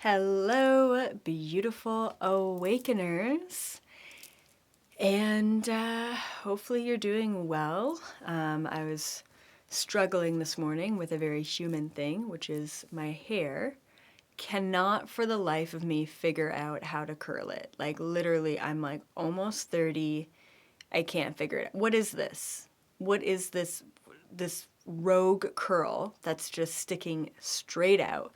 Hello, beautiful awakeners, and hopefully you're doing well. I was struggling this morning with a very human thing, which is my hair. Cannot for the life of me figure out how to curl it. Like literally, I'm like almost 30. I can't figure it out. What is this? What is this rogue curl that's just sticking straight out?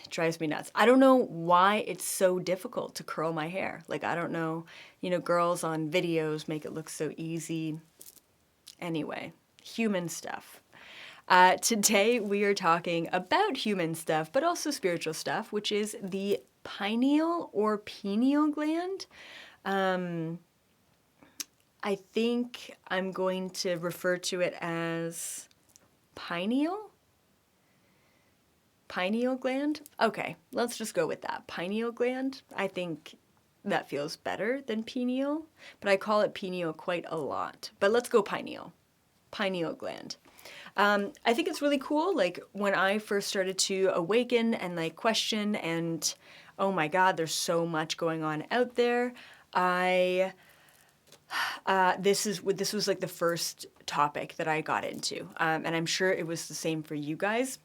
Drives me nuts. I don't know why it's so difficult to curl my hair. Like, I don't know, girls on videos make it look so easy. Anyway, human stuff. Today we are talking about human stuff, but also spiritual stuff, which is the pineal or pineal gland. I think I'm going to refer to it as pineal. Pineal gland? Okay, let's just go with that. Pineal gland. I think that feels better than pineal, but I call it pineal quite a lot. But let's go pineal. Pineal gland. I think it's really cool. Like when I first started to awaken and like question and oh my God, there's so much going on out there. This was like the first topic that I got into, and I'm sure it was the same for you guys.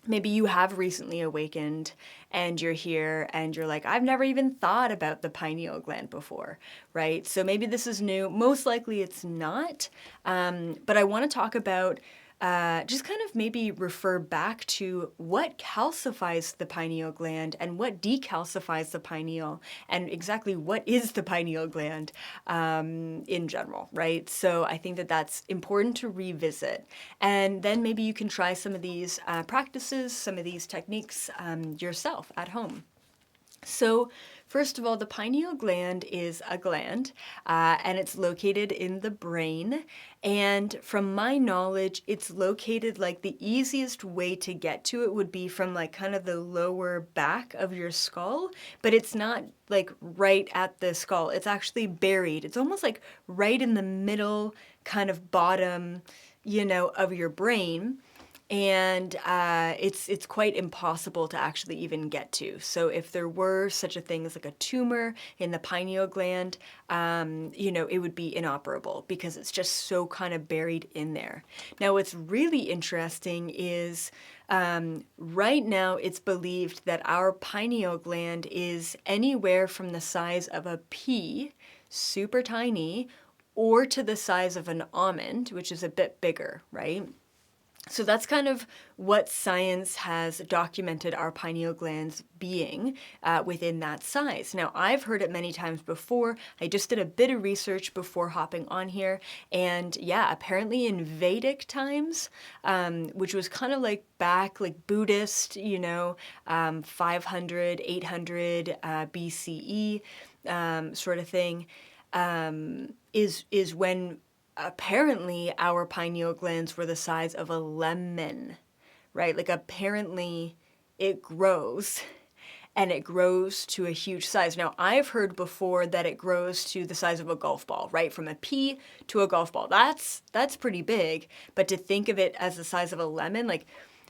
Maybe you have recently awakened and you're here and you're like, I've never even thought about the pineal gland before, right? So maybe this is new. Most likely it's not. But I want to talk about just kind of maybe refer back to what calcifies the pineal gland and what decalcifies the pineal and exactly what is the pineal gland in general, right? So I think that that's important to revisit. And then maybe you can try some of these practices, some of these techniques yourself at home. So first of all, the pineal gland is a gland, and it's located in the brain. And from my knowledge, it's located like the easiest way to get to it would be from like kind of the lower back of your skull, but it's not like right at the skull. It's actually buried. It's almost like right in the middle kind of bottom, of your brain. And it's quite impossible to actually even get to. So if there were such a thing as like a tumor in the pineal gland, it would be inoperable because it's just so kind of buried in there. Now, what's really interesting is right now it's believed that our pineal gland is anywhere from the size of a pea, super tiny, or to the size of an almond, which is a bit bigger, right? So that's kind of what science has documented our pineal glands being within that size. Now, I've heard it many times before. I just did a bit of research before hopping on here. And yeah, apparently in Vedic times, which was kind of like back, like Buddhist, 500, 800 BCE sort of thing, is when apparently our pineal glands were the size of a lemon, right? Like apparently it grows and it grows to a huge size. Now, I've heard before that it grows to the size of a golf ball, right? From a pea to a golf ball. That's pretty big, but to think of it as the size of a lemon, like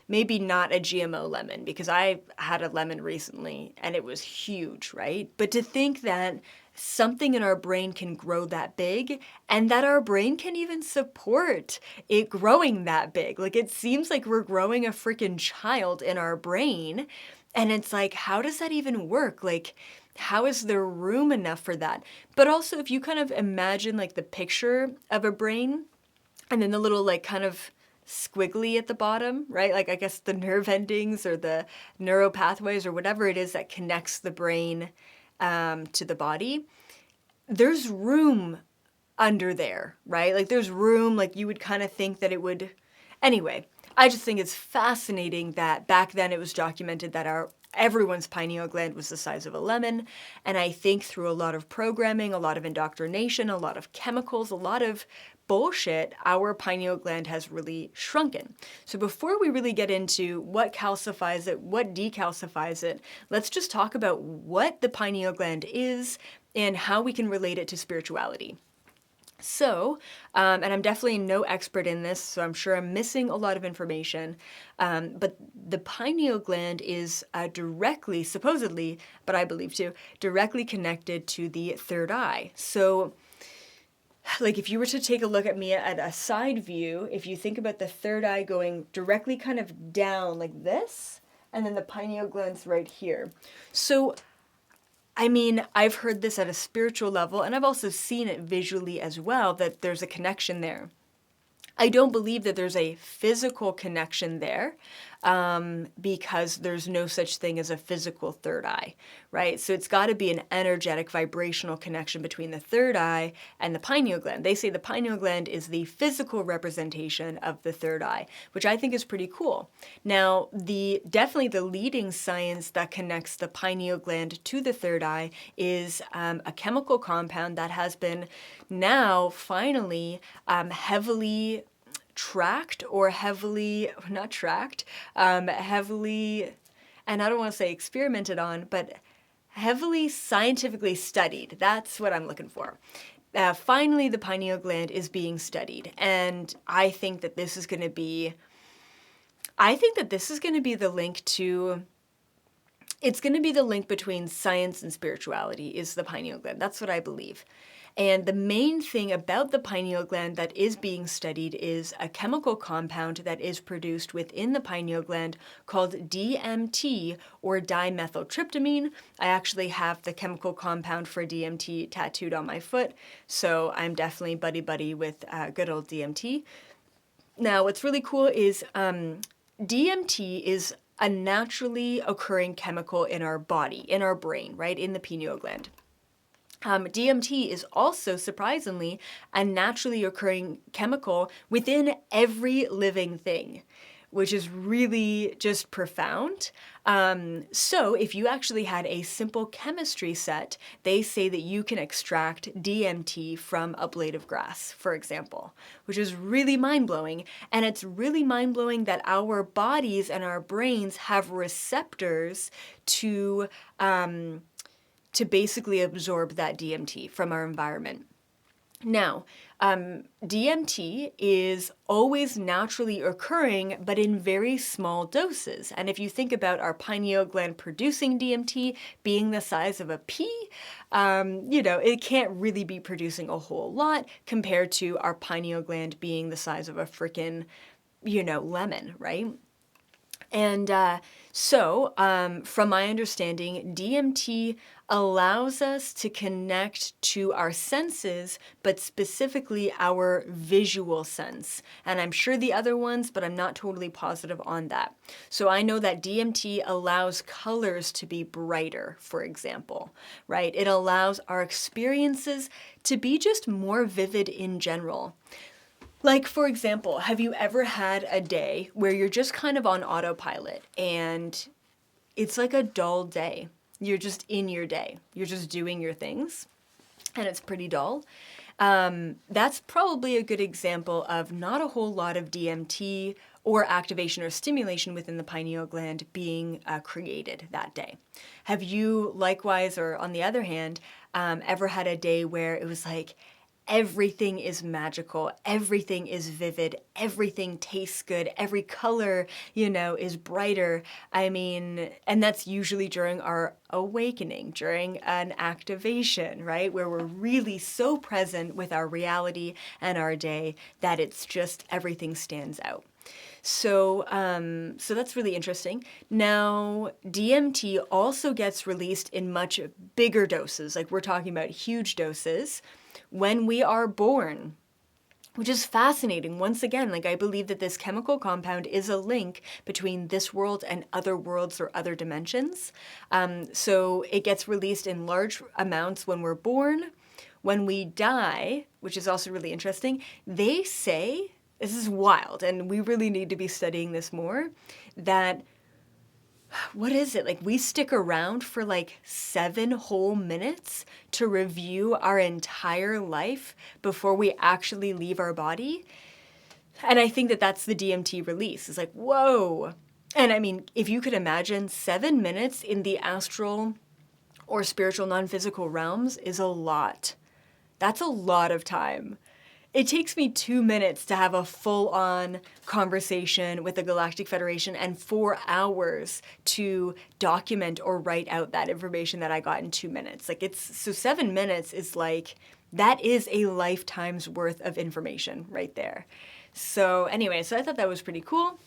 maybe not a GMO lemon, because I had a lemon recently and it was huge, right? But to think that something in our brain can grow that big and that our brain can even support it growing that big. Like it seems like we're growing a freaking child in our brain. And it's like, how does that even work? Like, how is there room enough for that? But also if you kind of imagine like the picture of a brain and then the little like kind of squiggly at the bottom, right? Like I guess the nerve endings or the neural pathways or whatever it is that connects the brain to the body, there's room under there, right? Like there's room, like you would kind of think that it would. Anyway, I just think it's fascinating that back then it was documented that everyone's pineal gland was the size of a lemon. And I think through a lot of programming, a lot of indoctrination, a lot of chemicals, a lot of bullshit, our pineal gland has really shrunken. So before we really get into what calcifies it, what decalcifies it, let's just talk about what the pineal gland is and how we can relate it to spirituality. So, and I'm definitely no expert in this, so I'm sure I'm missing a lot of information. But the pineal gland is directly, supposedly, but I believe too, directly connected to the third eye. So, like if you were to take a look at me at a side view, if you think about the third eye going directly kind of down like this, and then the pineal gland's right here. So, I mean, I've heard this at a spiritual level, and I've also seen it visually as well, that there's a connection there. I don't believe that there's a physical connection there, because there's no such thing as a physical third eye, right? So it's got to be an energetic vibrational connection between the third eye and the pineal gland. They say the pineal gland is the physical representation of the third eye, which I think is pretty cool. Now, definitely the leading science that connects the pineal gland to the third eye is a chemical compound that has been now finally heavily tracked or heavily, not tracked, heavily, and I don't want to say experimented on, but heavily scientifically studied. That's what I'm looking for. Finally, the pineal gland is being studied, and I think that this is going to be, the link to, it's going to be the link between science and spirituality is the pineal gland. That's what I believe. And the main thing about the pineal gland that is being studied is a chemical compound that is produced within the pineal gland called DMT, or dimethyltryptamine. I actually have the chemical compound for DMT tattooed on my foot, so I'm definitely buddy-buddy with good old DMT. Now, what's really cool is DMT is a naturally occurring chemical in our body, in our brain, right, in the pineal gland. DMT is also, surprisingly, a naturally occurring chemical within every living thing, which is really just profound. So if you actually had a simple chemistry set, they say that you can extract DMT from a blade of grass, for example, which is really mind-blowing. And it's really mind-blowing that our bodies and our brains have receptors to basically absorb that DMT from our environment. Now, DMT is always naturally occurring, but in very small doses. And if you think about our pineal gland producing DMT being the size of a pea, it can't really be producing a whole lot compared to our pineal gland being the size of a frickin', lemon, right? And so, from my understanding, DMT allows us to connect to our senses, but specifically our visual sense. And I'm sure the other ones, but I'm not totally positive on that. So I know that DMT allows colors to be brighter, for example, right? It allows our experiences to be just more vivid in general. Like, for example, have you ever had a day where you're just kind of on autopilot and it's like a dull day? You're just in your day. You're just doing your things and it's pretty dull. That's probably a good example of not a whole lot of DMT or activation or stimulation within the pineal gland being created that day. Have you likewise, or on the other hand, ever had a day where it was like, everything is magical, everything is vivid, everything tastes good, every color, is brighter. I mean, and that's usually during our awakening, during an activation, right? Where we're really so present with our reality and our day that it's just everything stands out. So that's really interesting. Now, DMT also gets released in much bigger doses, like we're talking about huge doses, when we are born, which is fascinating. Once again, like I believe that this chemical compound is a link between this world and other worlds or other dimensions. So it gets released in large amounts when we're born. When we die, which is also really interesting, they say, this is wild, and we really need to be studying this more, that what is it? Like we stick around for like 7 whole minutes to review our entire life before we actually leave our body. And I think that that's the DMT release. It's like, whoa. And I mean, if you could imagine 7 minutes in the astral or spiritual non-physical realms is a lot. That's a lot of time. it takes me 2 minutes to have a full-on conversation with the Galactic Federation and 4 hours to document or write out that information that I got in 2 minutes. Like so 7 minutes is like, that is a lifetime's worth of information right there. So anyway, so I thought that was pretty cool.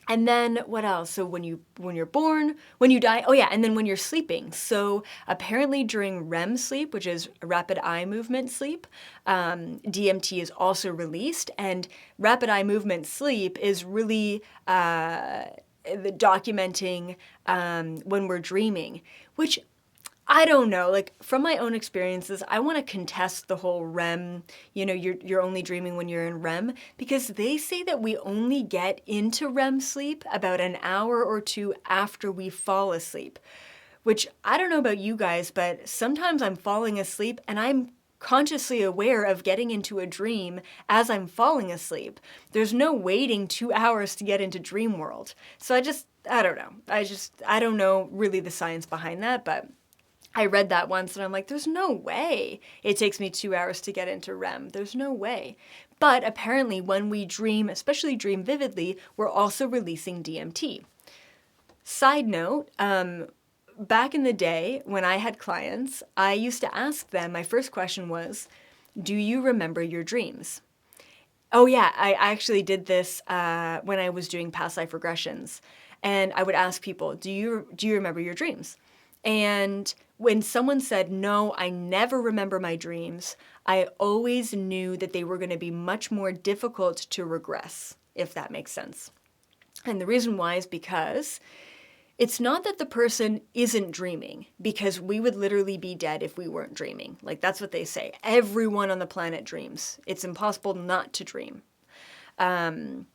And then what else? So when you're born, when you die, oh yeah, and then when you're sleeping. So apparently during REM sleep, which is rapid eye movement sleep, DMT is also released, and rapid eye movement sleep is really documenting when we're dreaming, which I don't know, like from my own experiences, I want to contest the whole REM, you're only dreaming when you're in REM, because they say that we only get into REM sleep about an hour or two after we fall asleep, which I don't know about you guys, but sometimes I'm falling asleep and I'm consciously aware of getting into a dream as I'm falling asleep. There's no waiting 2 hours to get into dream world. So I don't know. I don't know really the science behind that, but I read that once and I'm like, there's no way it takes me 2 hours to get into REM. There's no way. But apparently when we dream, especially dream vividly, we're also releasing DMT. Side note, back in the day when I had clients, I used to ask them, my first question was, do you remember your dreams? Oh yeah, I actually did this when I was doing past life regressions. And I would ask people, do you remember your dreams? And when someone said, no, I never remember my dreams, I always knew that they were going to be much more difficult to regress, if that makes sense. And the reason why is because it's not that the person isn't dreaming, because we would literally be dead if we weren't dreaming. Like, that's what they say. Everyone on the planet dreams. It's impossible not to dream. Hold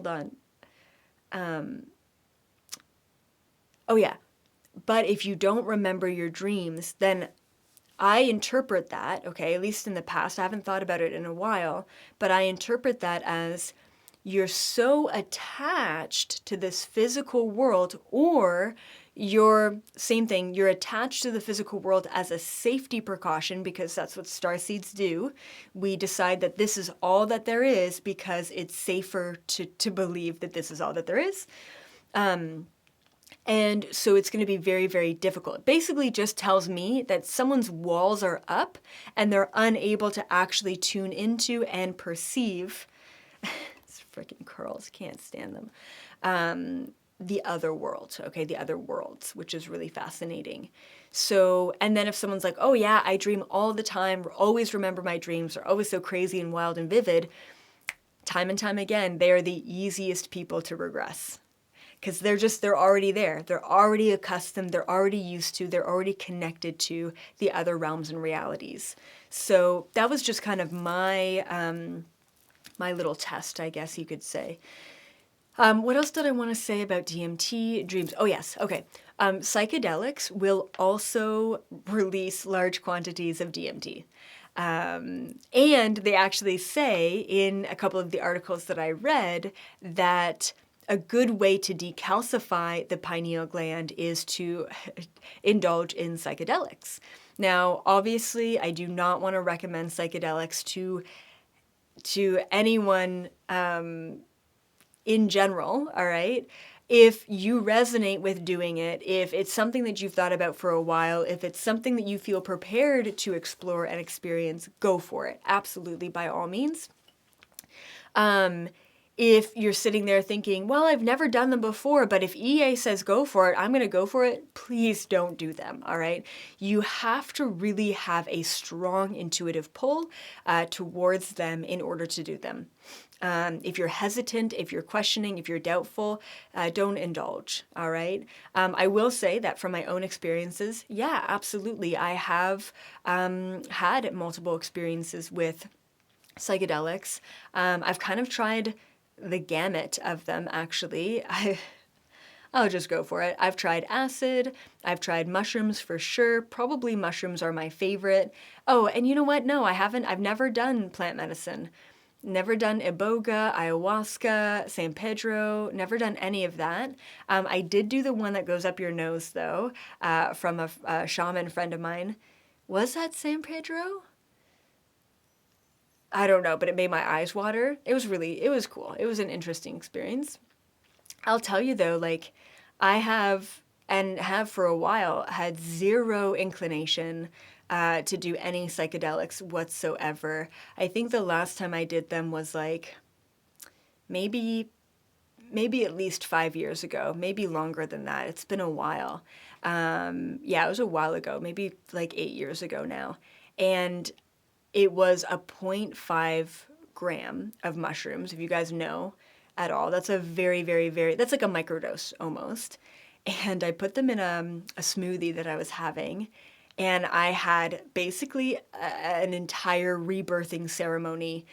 on. Oh yeah, but if you don't remember your dreams, then I interpret that, okay, at least in the past, I haven't thought about it in a while, but I interpret that as you're so attached to this physical world, or same thing, you're attached to the physical world as a safety precaution, because that's what starseeds do. We decide that this is all that there is because it's safer to believe that this is all that there is. And so it's going to be very, very difficult. It basically just tells me that someone's walls are up and they're unable to actually tune into and perceive, it's freaking curls, can't stand them, the other world, okay, the other worlds, which is really fascinating. So, and then if someone's like, oh yeah, I dream all the time, always remember my dreams, are always so crazy and wild and vivid, time and time again, they are the easiest people to regress. Because they're already there. They're already accustomed, they're already used to, they're already connected to the other realms and realities. So that was just kind of my little test, I guess you could say. What else did I want to say about DMT dreams? Oh yes, okay. Psychedelics will also release large quantities of DMT. And they actually say in a couple of the articles that I read that a good way to decalcify the pineal gland is to indulge in psychedelics. Now, obviously, I do not want to recommend psychedelics to anyone in general, all right? If you resonate with doing it, if it's something that you've thought about for a while, if it's something that you feel prepared to explore and experience, go for it. Absolutely, by all means. If you're sitting there thinking, well, I've never done them before, but if EA says go for it, I'm going to go for it, please don't do them, all right? You have to really have a strong intuitive pull towards them in order to do them. If you're hesitant, if you're questioning, if you're doubtful, don't indulge, all right? I will say that from my own experiences, yeah, absolutely. I have had multiple experiences with psychedelics. I've kind of tried the gamut of them, actually. I'll just go for it. I've tried acid. I've tried mushrooms for sure. Probably mushrooms are my favorite. Oh, and you know what? No, I haven't. I've never done plant medicine. Never done iboga, ayahuasca, San Pedro, never done any of that. I did do the one that goes up your nose, though, from a shaman friend of mine. Was that San Pedro? I don't know, but it made my eyes water. It was cool. It was an interesting experience. I'll tell you though, like, I have and have for a while had zero inclination to do any psychedelics whatsoever. I think the last time I did them was like maybe at least 5 years ago, maybe longer than that. It's been a while. Yeah, it was a while ago, maybe like 8 years ago now. And it was a zero point 0.5 gram of mushrooms, if you guys know at all. That's a very, very, very, that's like a microdose almost. And I put them in a smoothie that I was having. And I had basically an entire rebirthing ceremony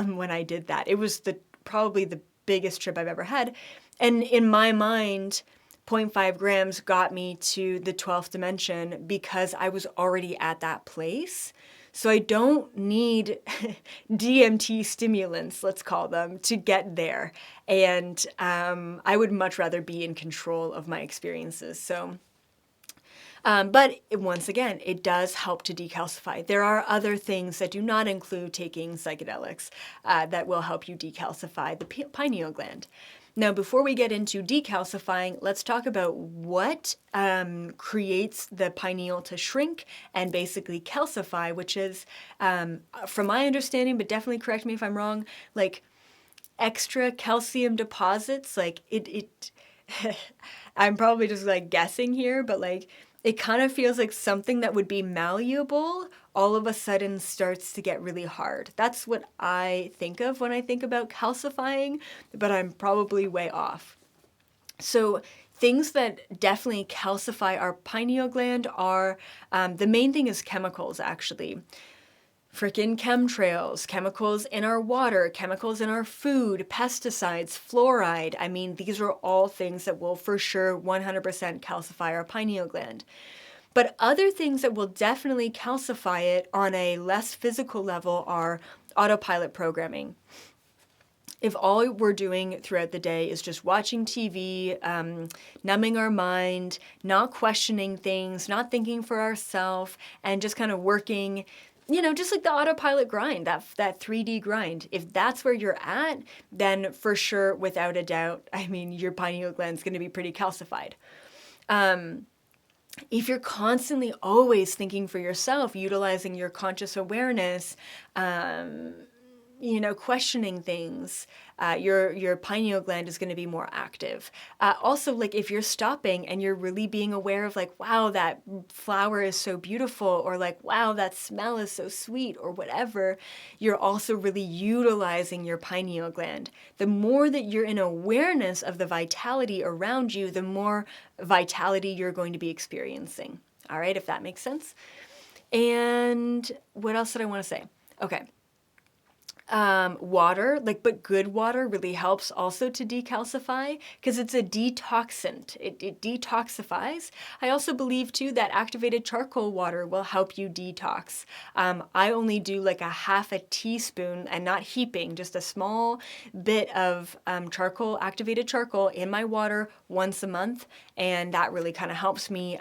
when I did that. It was probably the biggest trip I've ever had. And in my mind, zero point 0.5 grams got me to the 12th dimension because I was already at that place. So I don't need DMT stimulants, let's call them, to get there. And I would much rather be in control of my experiences. So, but once again, it does help to decalcify. There are other things that do not include taking psychedelics that will help you decalcify the pineal gland. Now, before we get into decalcifying, let's talk about what creates the pineal to shrink and basically calcify, which is, from my understanding, but definitely correct me if I'm wrong, like extra calcium deposits, like it I'm probably just like guessing here, but like it kind of feels like something that would be malleable all of a sudden starts to get really hard. That's what I think of when I think about calcifying, but I'm probably way off. So things that definitely calcify our pineal gland are, the main thing is chemicals actually. Freaking chemtrails, chemicals in our water, chemicals in our food, pesticides, fluoride. I mean, these are all things that will for sure 100% calcify our pineal gland. But other things that will definitely calcify it on a less physical level are autopilot programming. If all we're doing throughout the day is just watching TV, numbing our mind, not questioning things, not thinking for ourselves, and just kind of working, you know, just like the autopilot grind, that 3D grind. If that's where you're at, then for sure, without a doubt, I mean, your pineal gland's going to be pretty calcified. If you're constantly always thinking for yourself, utilizing your conscious awareness, you know, questioning things, your pineal gland is going to be more active. Also, like if you're stopping and you're really being aware of like, wow, that flower is so beautiful, or like, wow, that smell is so sweet, or whatever, you're also really utilizing your pineal gland. The more that you're in awareness of the vitality around you, the more vitality you're going to be experiencing. All right, if that makes sense. And what else did I want to say? Okay. Water, like, but good water really helps also to decalcify because it's a detoxant. It detoxifies. I also believe too that activated charcoal water will help you detox. I only do like a half a teaspoon and not heaping, just a small bit of charcoal, activated charcoal in my water once a month. And that really kind of helps me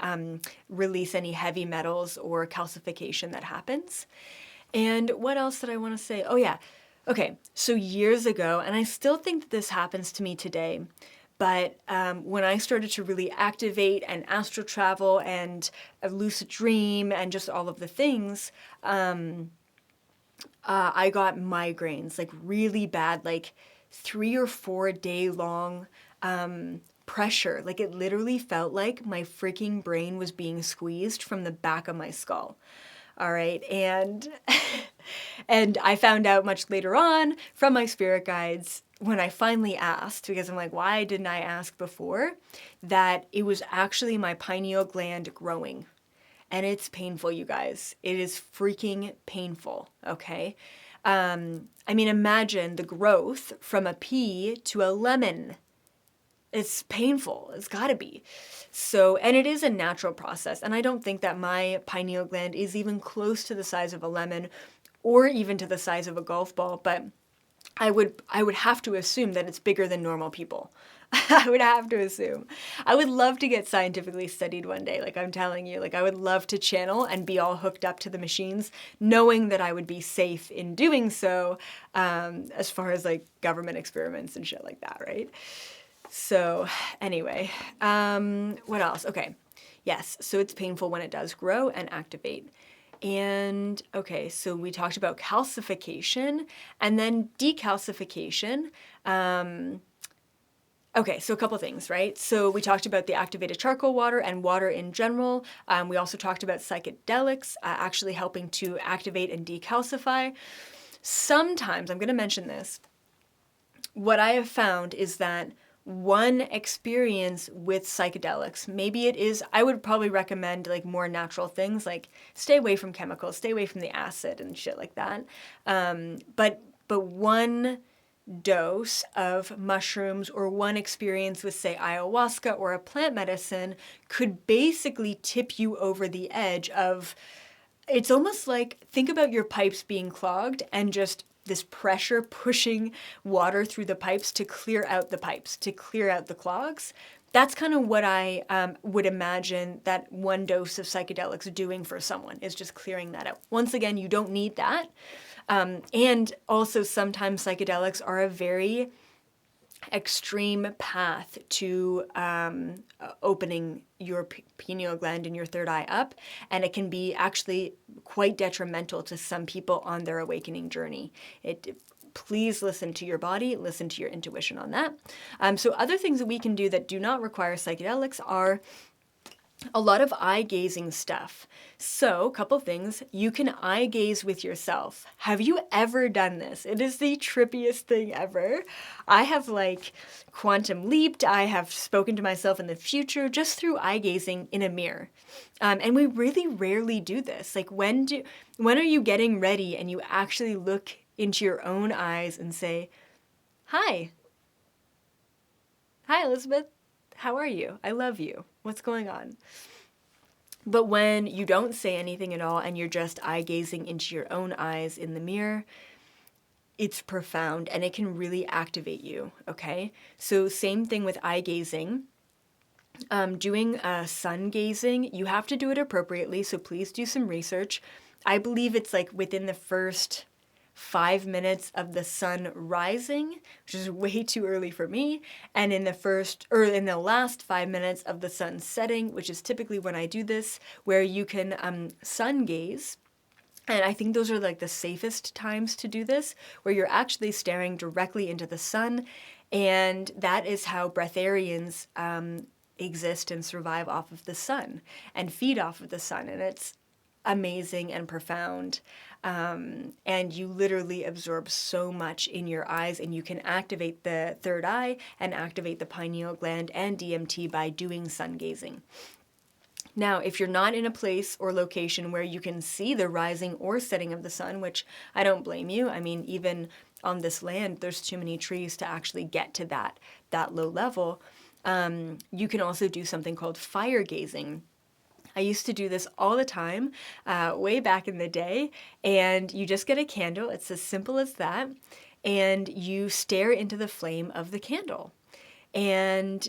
release any heavy metals or calcification that happens. And what else did I want to say? Oh, yeah. Okay, so years ago, and I still think that this happens to me today, but when I started to really activate and astral travel and a lucid dream and just all of the things, I got migraines, like really bad, like 3 or 4 day long pressure. Like it literally felt like my freaking brain was being squeezed from the back of my skull. All right. And and I found out much later on from my spirit guides when I finally asked, because I'm like, why didn't I ask before? That it was actually my pineal gland growing. And it's painful, you guys. It is freaking painful. Okay. I mean, imagine the growth from a pea to a lemon. It's painful. It's got to be. So, and it is a natural process. And I don't think that my pineal gland is even close to the size of a lemon or even to the size of a golf ball. But I would have to assume that it's bigger than normal people. I would have to assume. I would love to get scientifically studied one day. Like I'm telling you, like I would love to channel and be all hooked up to the machines, knowing that I would be safe in doing so, as far as like government experiments and shit like that, right? So anyway, what else? Okay. Yes, so it's painful when it does grow and activate. And okay, so we talked about calcification and then decalcification. Okay, so a couple things, right? So we talked about the activated charcoal water and water in general. We also talked about psychedelics actually helping to activate and decalcify. Sometimes, I'm going to mention this, what I have found is that one experience with psychedelics, maybe it is, I would probably recommend like more natural things, like stay away from chemicals, stay away from the acid and shit like that. But one dose of mushrooms or one experience with, say, ayahuasca or a plant medicine could basically tip you over the edge of, it's almost like, think about your pipes being clogged and just this pressure pushing water through the pipes to clear out the pipes, to clear out the clogs. That's kind of what I would imagine that one dose of psychedelics doing for someone, is just clearing that out. Once again, you don't need that. And also sometimes psychedelics are a very extreme path to opening your pineal gland and your third eye up, and it can be actually quite detrimental to some people on their awakening journey. Please listen to your body, listen to your intuition on that. So other things that we can do that do not require psychedelics are a lot of eye gazing stuff. So, couple things. You can eye gaze with yourself. Have you ever done this? It is the trippiest thing ever. I have like quantum leaped. I have spoken to myself in the future just through eye gazing in a mirror. And we really rarely do this. Like when are you getting ready and you actually look into your own eyes and say, "Hi. Hi, Elizabeth. How are you? I love you. What's going on?" But when you don't say anything at all and you're just eye gazing into your own eyes in the mirror, it's profound and it can really activate you, okay? So same thing with eye gazing. Doing sun gazing, you have to do it appropriately, so please do some research. I believe it's like within the first 5 minutes of the sun rising, which is way too early for me, and in the last 5 minutes of the sun setting, which is typically when I do this, where you can sun gaze. And I think those are like the safest times to do this, where you're actually staring directly into the sun, and that is how breatharians exist and survive off of the sun and feed off of the sun, and it's amazing and profound. And you literally absorb so much in your eyes, and you can activate the third eye and activate the pineal gland and DMT by doing sun gazing. Now, if you're not in a place or location where you can see the rising or setting of the sun, which I don't blame you. I mean, even on this land, there's too many trees to actually get to that low level. You can also do something called fire gazing. I used to do this all the time, way back in the day, and you just get a candle. It's as simple as that, and you stare into the flame of the candle, and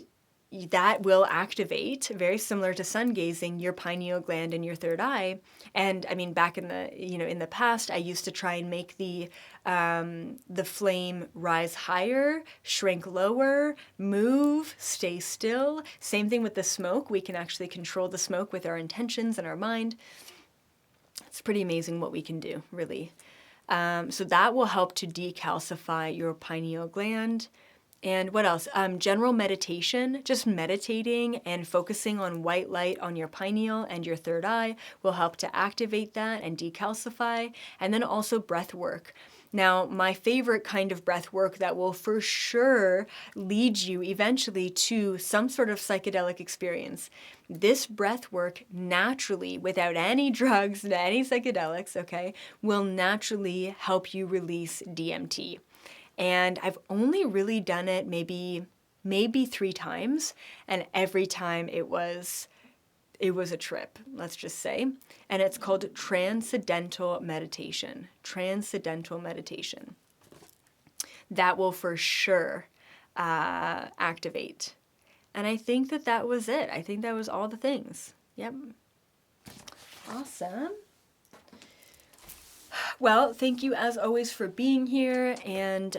that will activate, very similar to sun gazing, your pineal gland and your third eye. And I mean, back in the past, I used to try and make the flame rise higher, shrink lower, move, stay still. Same thing with the smoke. We can actually control the smoke with our intentions and our mind. It's pretty amazing what we can do, really. So that will help to decalcify your pineal gland. And what else? General meditation, just meditating and focusing on white light on your pineal and your third eye will help to activate that and decalcify. And then also breath work. Now, my favorite kind of breath work that will for sure lead you eventually to some sort of psychedelic experience. This breath work naturally, without any drugs, any psychedelics, okay, will naturally help you release DMT. And I've only really done it maybe 3 times, and every time it was a trip, let's just say. And it's called transcendental meditation. Transcendental meditation. that will for sure activate. And I think that that was it. I think that was all the things. Yep. Awesome. Well, thank you as always for being here. And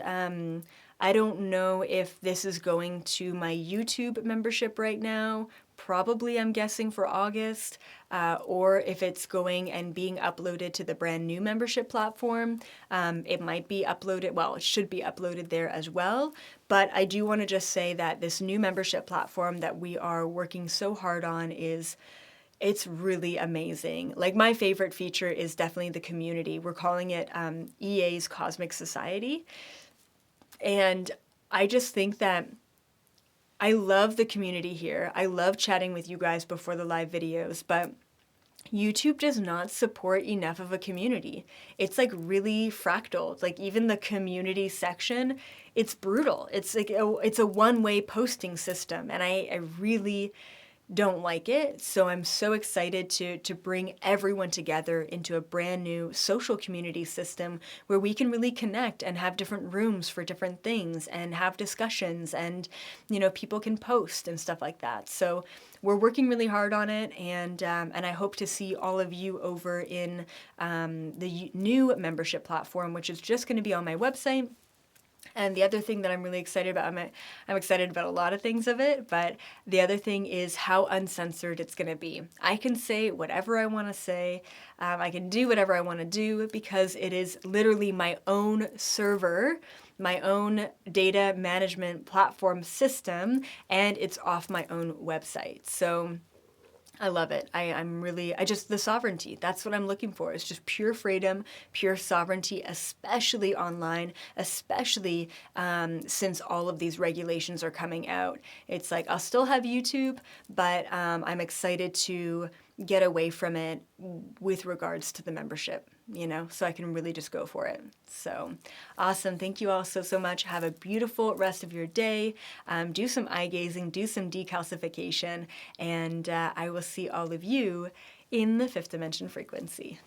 I don't know if this is going to my YouTube membership right now. Probably, I'm guessing, for August, or if it's going and being uploaded to the brand new membership platform. It might be uploaded, well, it should be uploaded there as well. But I do want to just say that this new membership platform that we are working so hard on it's really amazing. Like, my favorite feature is definitely the community. We're calling it EA's Cosmic Society. And I just think that I love the community here. I love chatting with you guys before the live videos, but YouTube does not support enough of a community. It's like really fractal. Like, even the community section, it's brutal. It's like it's a one-way posting system, and I really don't like it. So I'm so excited to bring everyone together into a brand new social community system where we can really connect and have different rooms for different things and have discussions, and, you know, people can post and stuff like that. So we're working really hard on it, and I hope to see all of you over in the new membership platform, which is just going to be on my website. And the other thing that I'm really excited about, I'm excited about a lot of things of it, but the other thing is how uncensored it's going to be. I can say whatever I want to say. I can do whatever I want to do because it is literally my own server, my own data management platform system, and it's off my own website. So I love it. The sovereignty, that's what I'm looking for. It's just pure freedom, pure sovereignty, especially online, especially since all of these regulations are coming out. It's like, I'll still have YouTube, but I'm excited to get away from it with regards to the membership, you know, so I can really just go for it. So awesome. Thank you all so much. Have a beautiful rest of your day. Do some eye gazing, do some decalcification, and I will see all of you in the fifth dimension frequency.